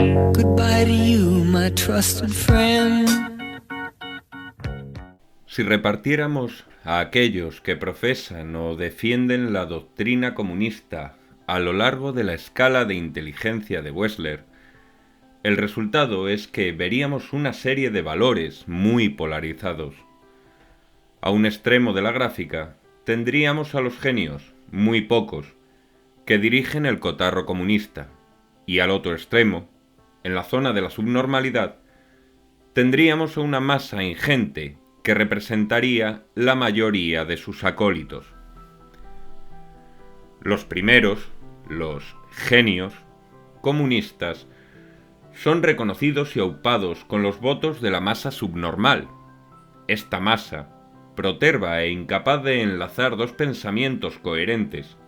Goodbye to you, my trusted friend. Si repartiéramos a aquellos que profesan o defienden la doctrina comunista a lo largo de la escala de inteligencia de Wechsler, el resultado es que veríamos una serie de valores muy polarizados. A un extremo de la gráfica tendríamos a los genios, muy pocos, que dirigen el cotarro comunista, y al otro extremo, en la zona de la subnormalidad, tendríamos a una masa ingente que representaría la mayoría de sus acólitos. Los primeros, los genios comunistas, son reconocidos y aupados con los votos de la masa subnormal. Esta masa, proterva e incapaz de enlazar dos pensamientos coherentes,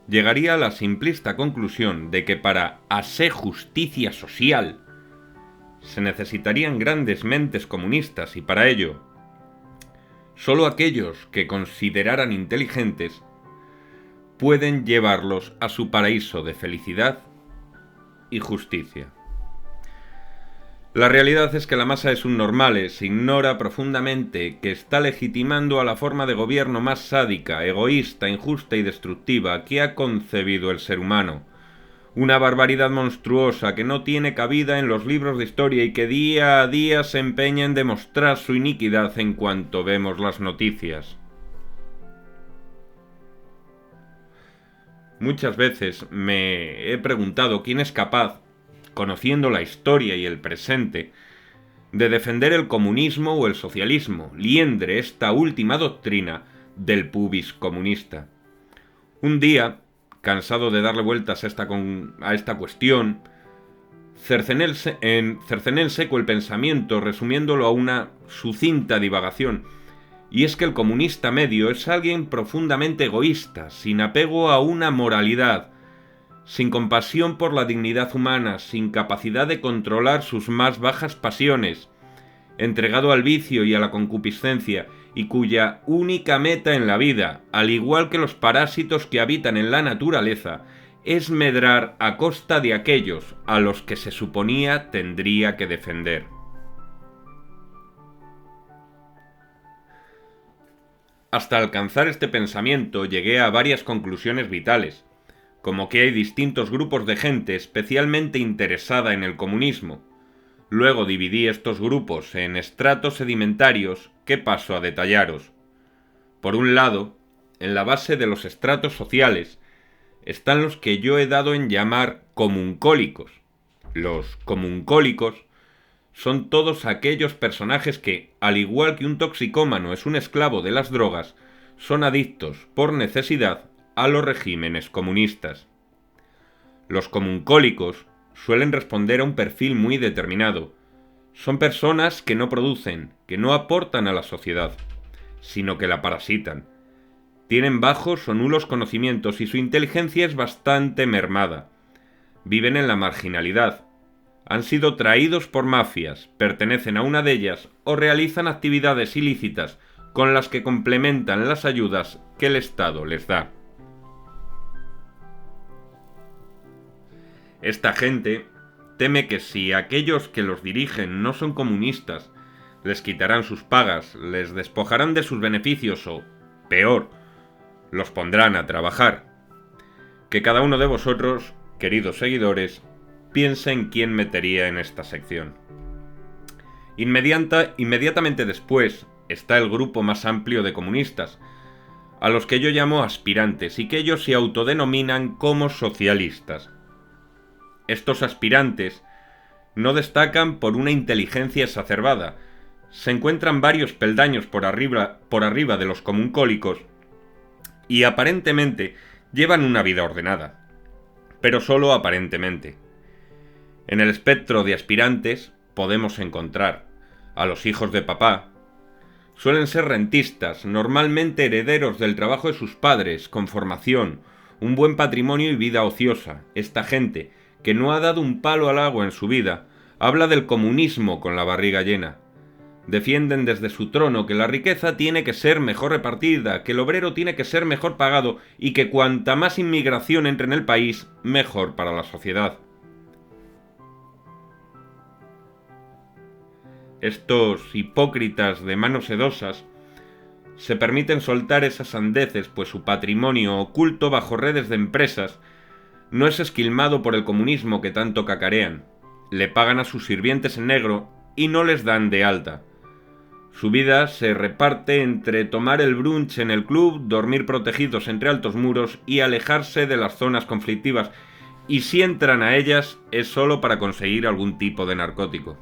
llegaría a la simplista conclusión de que para hacer justicia social se necesitarían grandes mentes comunistas y para ello, solo aquellos que consideraran inteligentes pueden llevarlos a su paraíso de felicidad y justicia. La realidad es que la masa de subnormales ignora profundamente que está legitimando a la forma de gobierno más sádica, egoísta, injusta y destructiva que ha concebido el ser humano. Una barbaridad monstruosa que no tiene cabida en los libros de historia y que día a día se empeña en demostrar su iniquidad en cuanto vemos las noticias. Muchas veces me he preguntado quién es capaz, conociendo la historia y el presente, de defender el comunismo o el socialismo, liendre esta última doctrina del pubis comunista. Un día, cansado de darle vueltas a esta cuestión, cercené en seco el pensamiento resumiéndolo a una sucinta divagación, y es que el comunista medio es alguien profundamente egoísta, sin apego a una moralidad, sin compasión por la dignidad humana, sin capacidad de controlar sus más bajas pasiones, entregado al vicio y a la concupiscencia, y cuya única meta en la vida, al igual que los parásitos que habitan en la naturaleza, es medrar a costa de aquellos a los que se suponía tendría que defender. Hasta alcanzar este pensamiento llegué a varias conclusiones vitales, como que hay distintos grupos de gente especialmente interesada en el comunismo. Luego dividí estos grupos en estratos sedimentarios que paso a detallaros. Por un lado, en la base de los estratos sociales están los que yo he dado en llamar comuncólicos. Los comuncólicos son todos aquellos personajes que, al igual que un toxicómano es un esclavo de las drogas, son adictos por necesidad a los regímenes comunistas. Los comuncólicos suelen responder a un perfil muy determinado. Son personas que no producen, que no aportan a la sociedad, sino que la parasitan. Tienen bajos o nulos conocimientos y su inteligencia es bastante mermada. Viven en la marginalidad. Han sido traídos por mafias, pertenecen a una de ellas o realizan actividades ilícitas con las que complementan las ayudas que el Estado les da. Esta gente teme que si aquellos que los dirigen no son comunistas, les quitarán sus pagas, les despojarán de sus beneficios o, peor, los pondrán a trabajar. Que cada uno de vosotros, queridos seguidores, piense en quién metería en esta sección. Inmediatamente después está el grupo más amplio de comunistas, a los que yo llamo aspirantes y que ellos se autodenominan como socialistas. Estos aspirantes no destacan por una inteligencia exacerbada, se encuentran varios peldaños por arriba de los comuncólicos y aparentemente llevan una vida ordenada, pero solo aparentemente. En el espectro de aspirantes podemos encontrar a los hijos de papá. Suelen ser rentistas, normalmente herederos del trabajo de sus padres, con formación, un buen patrimonio y vida ociosa. Esta gente, que no ha dado un palo al agua en su vida, habla del comunismo con la barriga llena. Defienden desde su trono que la riqueza tiene que ser mejor repartida, que el obrero tiene que ser mejor pagado y que cuanta más inmigración entre en el país, mejor para la sociedad. estos hipócritas de manos sedosas, se permiten soltar esas sandeces, pues su patrimonio oculto bajo redes de empresas no es esquilmado por el comunismo que tanto cacarean. Le pagan a sus sirvientes en negro y no les dan de alta. Su vida se reparte entre tomar el brunch en el club, dormir protegidos entre altos muros y alejarse de las zonas conflictivas, y si entran a ellas es solo para conseguir algún tipo de narcótico.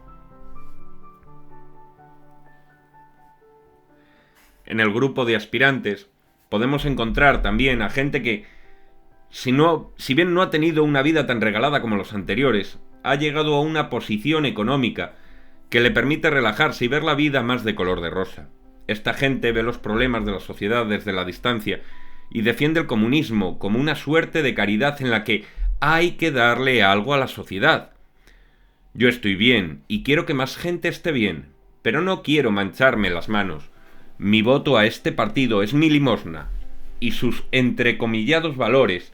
En el grupo de aspirantes podemos encontrar también a gente que, si bien no ha tenido una vida tan regalada como los anteriores, ha llegado a una posición económica que le permite relajarse y ver la vida más de color de rosa. Esta gente ve los problemas de la sociedad desde la distancia y defiende el comunismo como una suerte de caridad en la que hay que darle algo a la sociedad. Yo estoy bien y quiero que más gente esté bien, pero no quiero mancharme las manos. Mi voto a este partido es mi limosna, y sus entrecomillados valores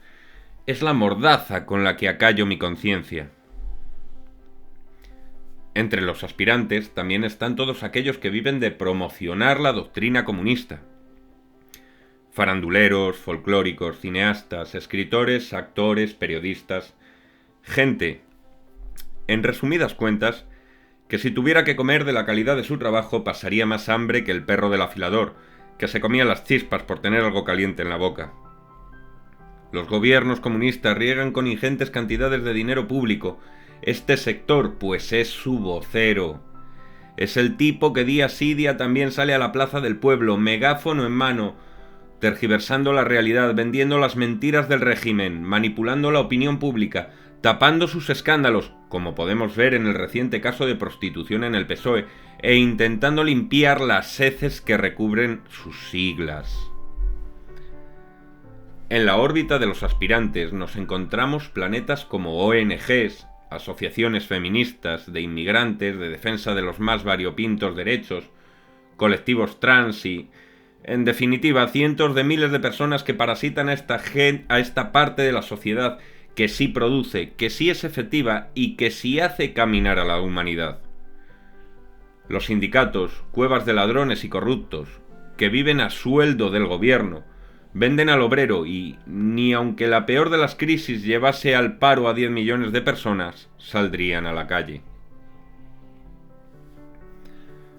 es la mordaza con la que acallo mi conciencia. Entre los aspirantes también están todos aquellos que viven de promocionar la doctrina comunista. Faranduleros, folclóricos, cineastas, escritores, actores, periodistas. Gente, en resumidas cuentas, que si tuviera que comer de la calidad de su trabajo pasaría más hambre que el perro del afilador, que se comía las chispas por tener algo caliente en la boca. Los gobiernos comunistas riegan con ingentes cantidades de dinero público este sector, pues es su vocero. Es el tipo que día sí día también sale a la plaza del pueblo, megáfono en mano, tergiversando la realidad, vendiendo las mentiras del régimen, manipulando la opinión pública, tapando sus escándalos, como podemos ver en el reciente caso de prostitución en el PSOE, e intentando limpiar las heces que recubren sus siglas. En la órbita de los aspirantes nos encontramos planetas como ONGs, asociaciones feministas, de inmigrantes, de defensa de los más variopintos derechos, colectivos trans y, en definitiva, cientos de miles de personas que parasitan a esta parte de la sociedad que sí produce, que sí es efectiva y que sí hace caminar a la humanidad. Los sindicatos, cuevas de ladrones y corruptos, que viven a sueldo del gobierno, venden al obrero y, ni aunque la peor de las crisis llevase al paro a 10 millones de personas, saldrían a la calle.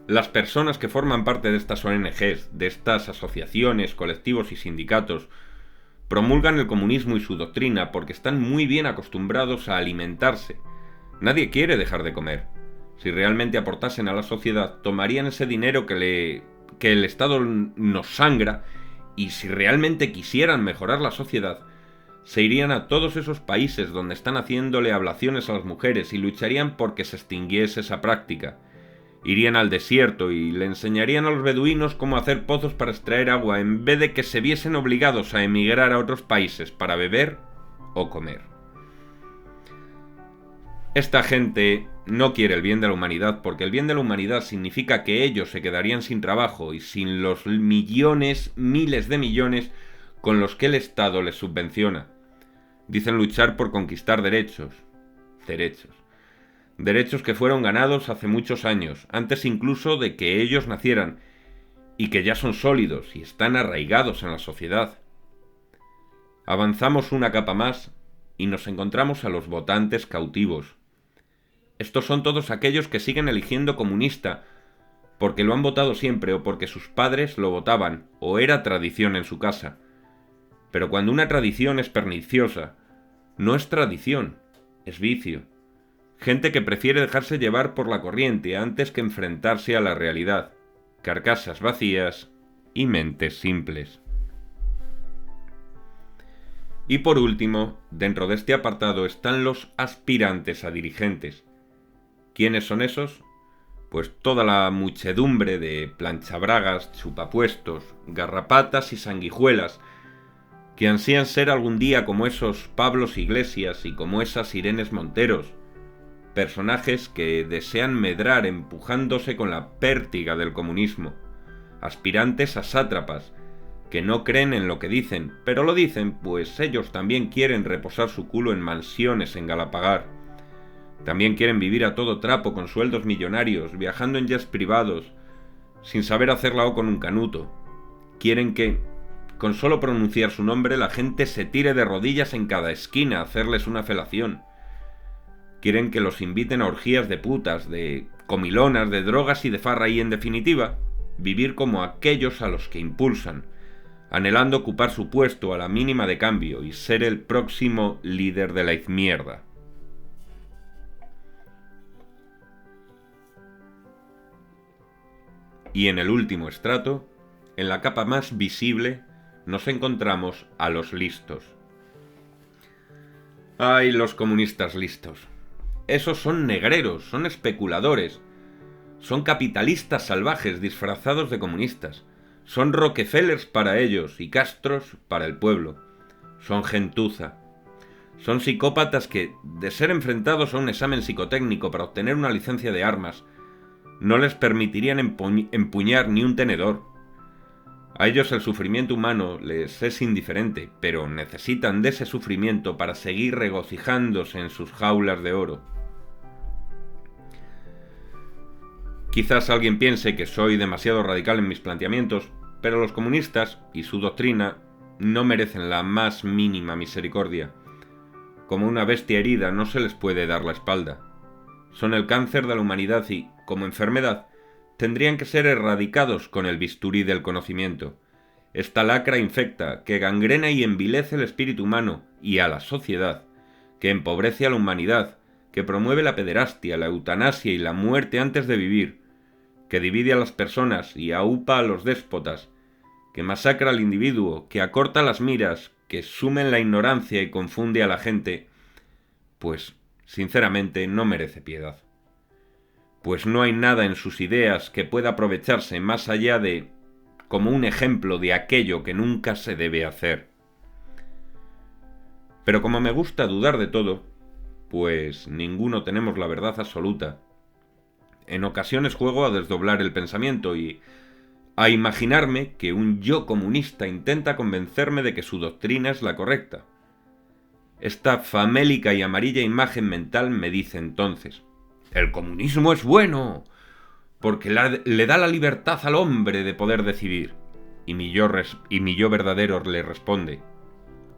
Las personas que forman parte de estas ONGs, de estas asociaciones, colectivos y sindicatos, promulgan el comunismo y su doctrina porque están muy bien acostumbrados a alimentarse. Nadie quiere dejar de comer. Si realmente aportasen a la sociedad, tomarían ese dinero que el Estado nos sangra, y si realmente quisieran mejorar la sociedad, se irían a todos esos países donde están haciéndole ablaciones a las mujeres y lucharían porque se extinguiese esa práctica. Irían al desierto y le enseñarían a los beduinos cómo hacer pozos para extraer agua en vez de que se viesen obligados a emigrar a otros países para beber o comer. Esta gente no quiere el bien de la humanidad porque el bien de la humanidad significa que ellos se quedarían sin trabajo y sin los millones, miles de millones con los que el Estado les subvenciona. Dicen luchar por conquistar derechos que fueron ganados hace muchos años, antes incluso de que ellos nacieran, y que ya son sólidos y están arraigados en la sociedad. Avanzamos una capa más y nos encontramos a los votantes cautivos. Estos son todos aquellos que siguen eligiendo comunista, porque lo han votado siempre o porque sus padres lo votaban, o era tradición en su casa. Pero cuando una tradición es perniciosa, no es tradición, es vicio. Gente que prefiere dejarse llevar por la corriente antes que enfrentarse a la realidad. Carcasas vacías y mentes simples. Y por último, dentro de este apartado están los aspirantes a dirigentes. ¿Quiénes son esos? Pues toda la muchedumbre de planchabragas, chupapuestos, garrapatas y sanguijuelas que ansían ser algún día como esos Pablos Iglesias y como esas Irenes Monteros, personajes que desean medrar empujándose con la pértiga del comunismo, aspirantes a sátrapas, que no creen en lo que dicen, pero lo dicen pues ellos también quieren reposar su culo en mansiones en Galapagar, También quieren vivir a todo trapo con sueldos millonarios, viajando en jets privados, sin saber hacer la O con un canuto. Quieren que, con solo pronunciar su nombre, la gente se tire de rodillas en cada esquina a hacerles una felación. Quieren que los inviten a orgías de putas, de comilonas, de drogas y de farra y, en definitiva, vivir como aquellos a los que impulsan, anhelando ocupar su puesto a la mínima de cambio y ser el próximo líder de la izmierda. Y en el último estrato, en la capa más visible, nos encontramos a los listos. ¡Ay, los comunistas listos! Esos son negreros, son especuladores, son capitalistas salvajes disfrazados de comunistas, son Rockefellers para ellos y Castros para el pueblo, son gentuza. Son psicópatas que, de ser enfrentados a un examen psicotécnico para obtener una licencia de armas, no les permitirían empuñar ni un tenedor. A ellos el sufrimiento humano les es indiferente, pero necesitan de ese sufrimiento para seguir regocijándose en sus jaulas de oro. Quizás alguien piense que soy demasiado radical en mis planteamientos, pero los comunistas y su doctrina no merecen la más mínima misericordia. Como una bestia herida no se les puede dar la espalda. Son el cáncer de la humanidad y, como enfermedad, tendrían que ser erradicados con el bisturí del conocimiento. Esta lacra infecta, que gangrena y envilece el espíritu humano y a la sociedad, que empobrece a la humanidad, que promueve la pederastia, la eutanasia y la muerte antes de vivir, que divide a las personas y aupa a los déspotas, que masacra al individuo, que acorta las miras, que sume en la ignorancia y confunde a la gente, pues, sinceramente, no merece piedad. Pues no hay nada en sus ideas que pueda aprovecharse más allá de como un ejemplo de aquello que nunca se debe hacer. Pero como me gusta dudar de todo, pues ninguno tenemos la verdad absoluta. En ocasiones juego a desdoblar el pensamiento y a imaginarme que un yo comunista intenta convencerme de que su doctrina es la correcta. Esta famélica y amarilla imagen mental me dice entonces: el comunismo es bueno, porque le da la libertad al hombre de poder decidir. Y mi yo verdadero le responde: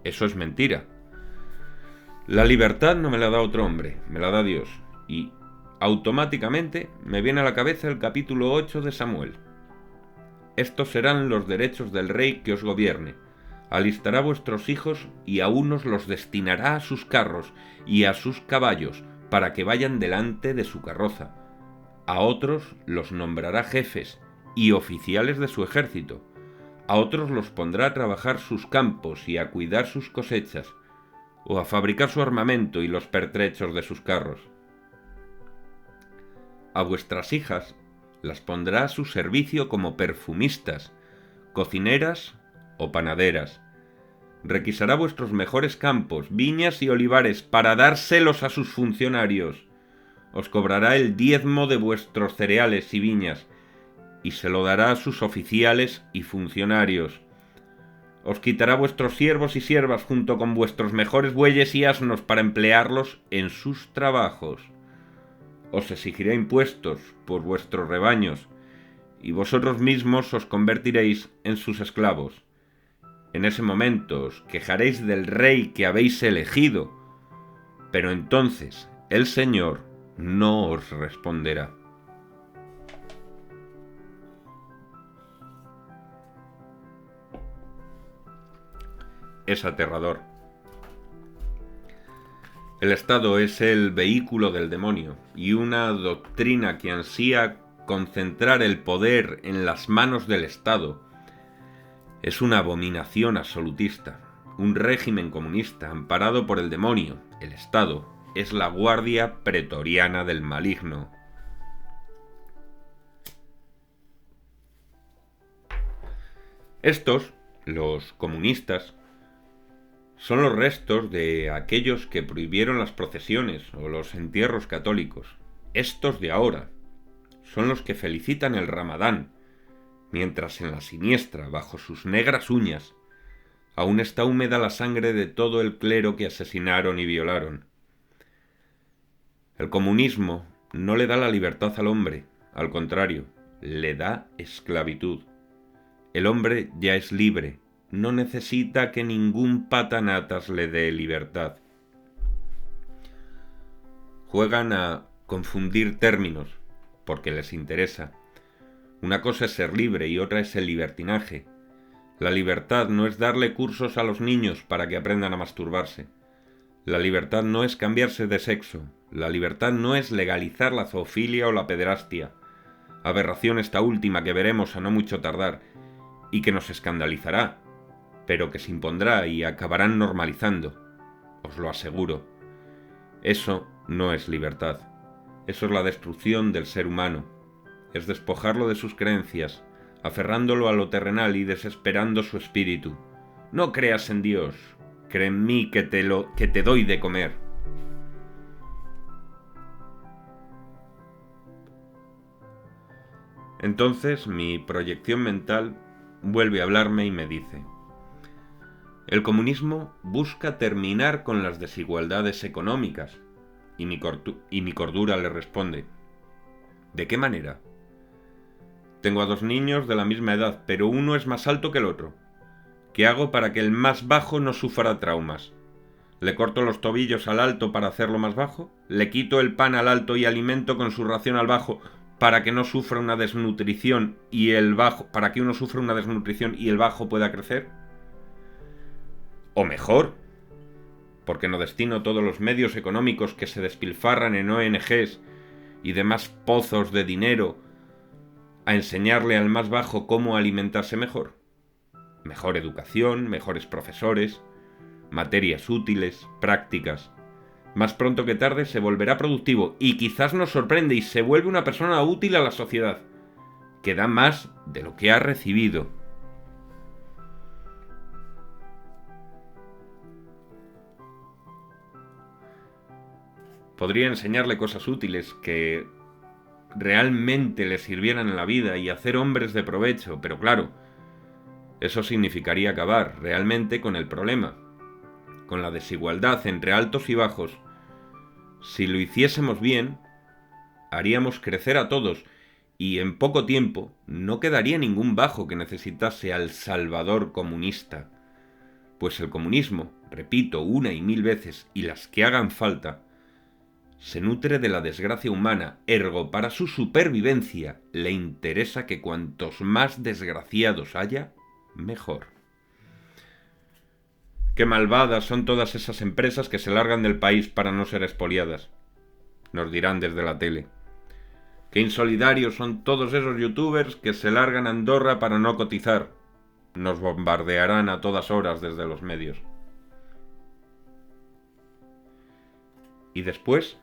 eso es mentira. La libertad no me la da otro hombre, me la da Dios. Y automáticamente me viene a la cabeza el capítulo 8 de Samuel. Estos serán los derechos del rey que os gobierne. Alistará vuestros hijos y a unos los destinará a sus carros y a sus caballos para que vayan delante de su carroza. A otros los nombrará jefes y oficiales de su ejército. A otros los pondrá a trabajar sus campos y a cuidar sus cosechas, o a fabricar su armamento y los pertrechos de sus carros. A vuestras hijas las pondrá a su servicio como perfumistas, cocineras o panaderas. Requisará vuestros mejores campos, viñas y olivares para dárselos a sus funcionarios. Os cobrará el diezmo de vuestros cereales y viñas, y se lo dará a sus oficiales y funcionarios. Os quitará vuestros siervos y siervas junto con vuestros mejores bueyes y asnos para emplearlos en sus trabajos. Os exigirá impuestos por vuestros rebaños, y vosotros mismos os convertiréis en sus esclavos. En ese momento os quejaréis del rey que habéis elegido, pero entonces el Señor no os responderá. Es aterrador. El Estado es el vehículo del demonio y una doctrina que ansía concentrar el poder en las manos del Estado es una abominación absolutista. Un régimen comunista amparado por el demonio, el Estado, es la guardia pretoriana del maligno. Estos, los comunistas, son los restos de aquellos que prohibieron las procesiones o los entierros católicos. Estos de ahora son los que felicitan el Ramadán, mientras en la siniestra, bajo sus negras uñas, aún está húmeda la sangre de todo el clero que asesinaron y violaron. El comunismo no le da la libertad al hombre, al contrario, le da esclavitud. El hombre ya es libre, no necesita que ningún patanatas le dé libertad. Juegan a confundir términos, porque les interesa. Una cosa es ser libre y otra es el libertinaje. La libertad no es darle cursos a los niños para que aprendan a masturbarse. La libertad no es cambiarse de sexo. La libertad no es legalizar la zoofilia o la pederastia. Aberración esta última que veremos a no mucho tardar, y que nos escandalizará, pero que se impondrá y acabarán normalizando. Os lo aseguro. Eso no es libertad. Eso es la destrucción del ser humano. Es despojarlo de sus creencias, aferrándolo a lo terrenal y desesperando su espíritu. No creas en Dios, cree en mí que te doy de comer. Entonces mi proyección mental vuelve a hablarme y me dice: el comunismo busca terminar con las desigualdades económicas. Y mi cordura le responde: ¿de qué manera? Tengo a 2 niños de la misma edad, pero uno es más alto que el otro. ¿Qué hago para que el más bajo no sufra traumas? ¿Le corto los tobillos al alto para hacerlo más bajo? ¿Le quito el pan al alto y alimento con su ración al bajo para que no sufra una desnutrición y para que uno sufra una desnutrición y el bajo pueda crecer? O mejor, ¿por qué no destino todos los medios económicos que se despilfarran en ONGs y demás pozos de dinero a enseñarle al más bajo cómo alimentarse mejor? Mejor educación, mejores profesores, materias útiles, prácticas. Más pronto que tarde se volverá productivo y quizás nos sorprende y se vuelve una persona útil a la sociedad, que da más de lo que ha recibido. Podría enseñarle cosas útiles que realmente le sirvieran en la vida y hacer hombres de provecho, pero claro, eso significaría acabar realmente con el problema, con la desigualdad entre altos y bajos. Si lo hiciésemos bien, haríamos crecer a todos y en poco tiempo no quedaría ningún bajo que necesitase al salvador comunista. Pues el comunismo, repito una y mil veces y las que hagan falta, se nutre de la desgracia humana, ergo para su supervivencia le interesa que cuantos más desgraciados haya, mejor. Qué malvadas son todas esas empresas que se largan del país para no ser expoliadas, nos dirán desde la tele. Qué insolidarios son todos esos youtubers que se largan a Andorra para no cotizar, nos bombardearán a todas horas desde los medios. ¿Y después?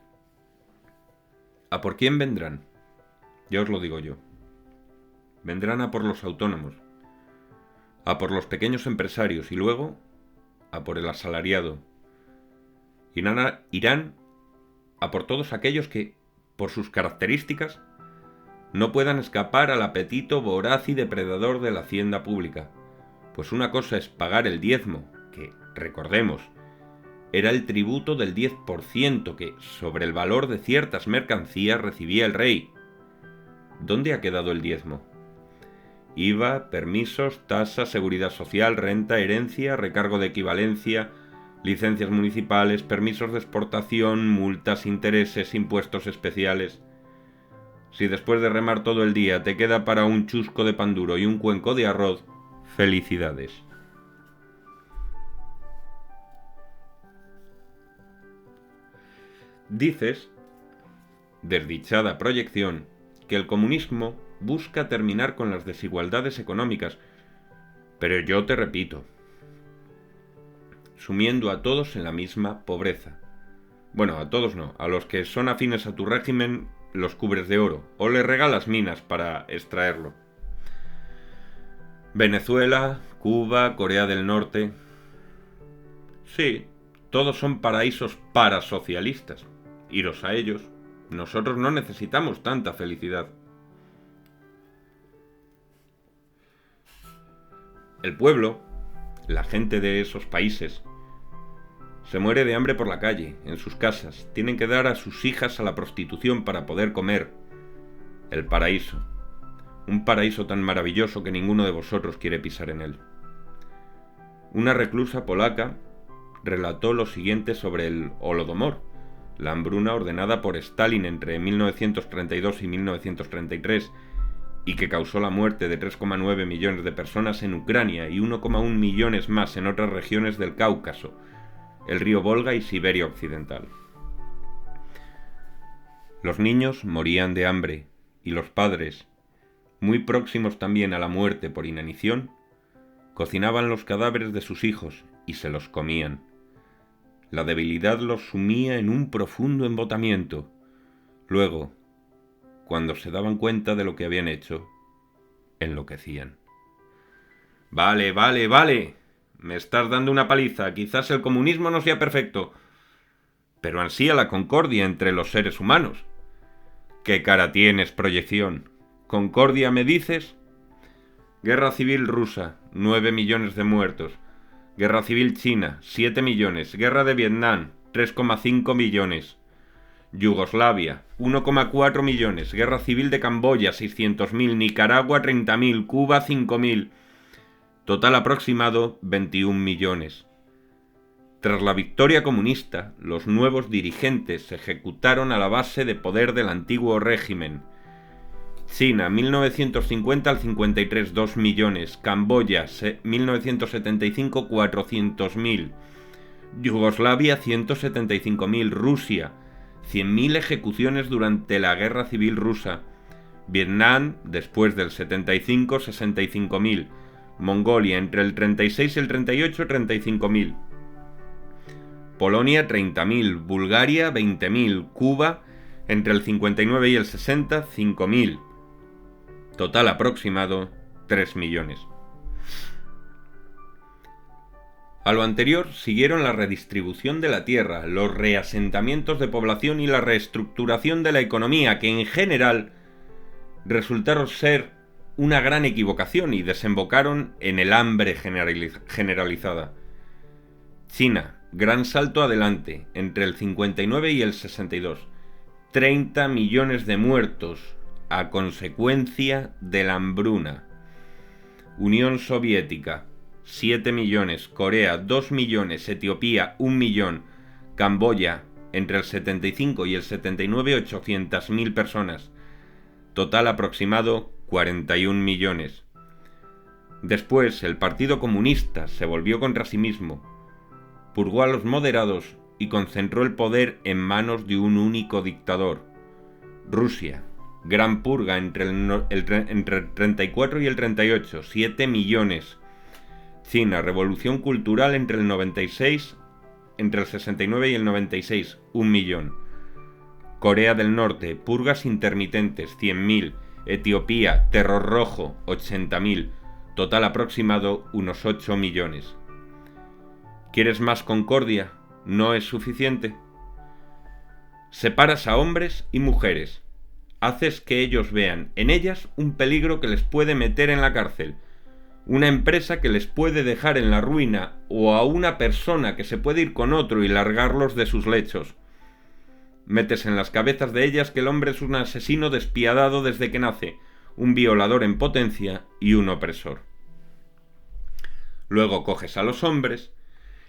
¿A por quién vendrán? Ya os lo digo yo. Vendrán a por los autónomos, a por los pequeños empresarios y luego a por el asalariado. Irán a por todos aquellos que, por sus características, no puedan escapar al apetito voraz y depredador de la hacienda pública. Pues una cosa es pagar el diezmo, que, recordemos, era el tributo del 10% que, sobre el valor de ciertas mercancías, recibía el rey. ¿Dónde ha quedado el diezmo? IVA, permisos, tasa, seguridad social, renta, herencia, recargo de equivalencia, licencias municipales, permisos de exportación, multas, intereses, impuestos especiales. Si después de remar todo el día te queda para un chusco de pan duro y un cuenco de arroz, felicidades. Dices, desdichada proyección, que el comunismo busca terminar con las desigualdades económicas, pero yo te repito, sumiendo a todos en la misma pobreza. Bueno, a todos no, a los que son afines a tu régimen los cubres de oro, o les regalas minas para extraerlo. Venezuela, Cuba, Corea del Norte. Sí, todos son paraísos parasocialistas. Iros a ellos. Nosotros no necesitamos tanta felicidad. El pueblo, la gente de esos países, Se muere de hambre por la calle, en sus casas. Tienen que dar a sus hijas a la prostitución para poder comer. El paraíso. Un paraíso tan maravilloso que ninguno de vosotros quiere pisar en él. Una reclusa polaca relató lo siguiente sobre el Holodomor, la hambruna ordenada por Stalin entre 1932 y 1933, y que causó la muerte de 3,9 millones de personas en Ucrania y 1,1 millones más en otras regiones del Cáucaso, el río Volga y Siberia Occidental. Los niños morían de hambre, y los padres, muy próximos también a la muerte por inanición, cocinaban los cadáveres de sus hijos y se los comían. La debilidad los sumía en un profundo embotamiento. Luego, cuando se daban cuenta de lo que habían hecho, enloquecían. Vale. Me estás dando una paliza. Quizás el comunismo no sea perfecto, pero ansía la concordia entre los seres humanos. ¿Qué cara tienes, proyección? ¿Concordia me dices? Guerra civil rusa, 9 millones de muertos. Guerra civil china, 7 millones. Guerra de Vietnam, 3,5 millones. Yugoslavia, 1,4 millones. Guerra civil de Camboya, 600.000. Nicaragua, 30.000. Cuba, 5.000. Total aproximado, 21 millones. Tras la victoria comunista, los nuevos dirigentes se ejecutaron a la base de poder del antiguo régimen. China, 1950 al 53, 2 millones. Camboya, 1975, 400.000. Yugoslavia, 175.000. Rusia, 100.000 ejecuciones durante la Guerra Civil Rusa. Vietnam, después del 75, 65.000. Mongolia, entre el 36 y el 38, 35.000. Polonia, 30.000. Bulgaria, 20.000. Cuba, entre el 59 y el 60, 5.000. Total aproximado, 3 millones. A lo anterior siguieron la redistribución de la tierra, los reasentamientos de población y la reestructuración de la economía, que en general resultaron ser una gran equivocación y desembocaron en el hambre generalizada. China, gran salto adelante, entre el 59 y el 62. 30 millones de muertos a consecuencia de la hambruna. Unión Soviética, 7 millones. Corea, 2 millones. Etiopía, 1 millón. Camboya, entre el 75 y el 79, 800.000 personas. Total aproximado, 41 millones. Después, el Partido Comunista se volvió contra sí mismo, purgó a los moderados y concentró el poder en manos de un único dictador. Rusia, gran purga entre el 34 y el 38, 7 millones. China, revolución cultural entre el 96, entre el 69 y el 96, 1 millón. Corea del Norte, purgas intermitentes, 100.000. Etiopía, terror rojo, 80.000. Total aproximado, unos 8 millones. ¿Quieres más concordia? ¿No es suficiente? Separas a hombres y mujeres. Haces que ellos vean en ellas un peligro que les puede meter en la cárcel, una empresa que les puede dejar en la ruina, o a una persona que se puede ir con otro y largarlos de sus lechos. Metes en las cabezas de ellas que el hombre es un asesino despiadado desde que nace, un violador en potencia y un opresor. Luego coges a los hombres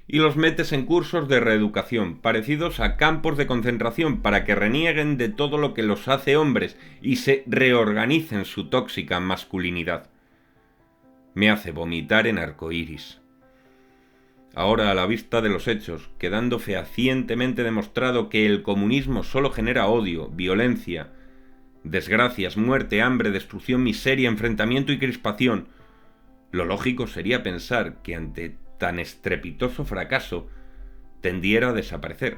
y los metes en cursos de reeducación, parecidos a campos de concentración, para que renieguen de todo lo que los hace hombres y se reorganicen su tóxica masculinidad. Me hace vomitar en arcoíris. Ahora, a la vista de los hechos, quedando fehacientemente demostrado que el comunismo solo genera odio, violencia, desgracias, muerte, hambre, destrucción, miseria, enfrentamiento y crispación, lo lógico sería pensar que ante tan estrepitoso fracaso tendiera a desaparecer.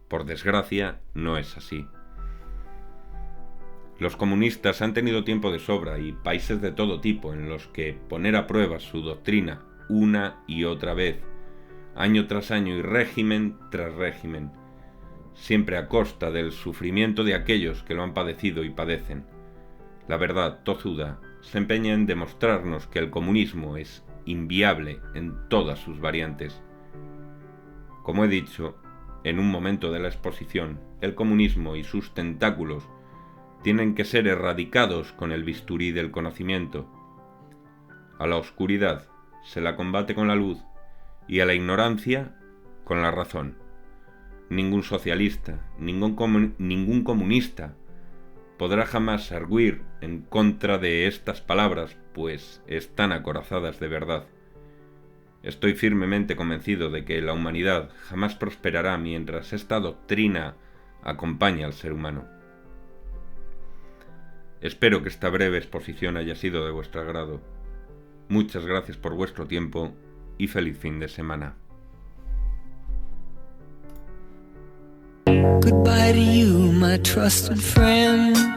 Por desgracia, no es así. Los comunistas han tenido tiempo de sobra y países de todo tipo en los que poner a prueba su doctrina una y otra vez, año tras año y régimen tras régimen, siempre a costa del sufrimiento de aquellos que lo han padecido y padecen. La verdad tozuda se empeña en demostrarnos que el comunismo es inviable en todas sus variantes. Como he dicho en un momento de la exposición, el comunismo y sus tentáculos tienen que ser erradicados con el bisturí del conocimiento. A la oscuridad se la combate con la luz y a la ignorancia con la razón. Ningún socialista, ningún comunista podrá jamás arguir en contra de estas palabras, pues están acorazadas de verdad. Estoy firmemente convencido de que la humanidad jamás prosperará mientras esta doctrina acompañe al ser humano. Espero que esta breve exposición haya sido de vuestro agrado. Muchas gracias por vuestro tiempo y feliz fin de semana. Goodbye to you, my trusted friend.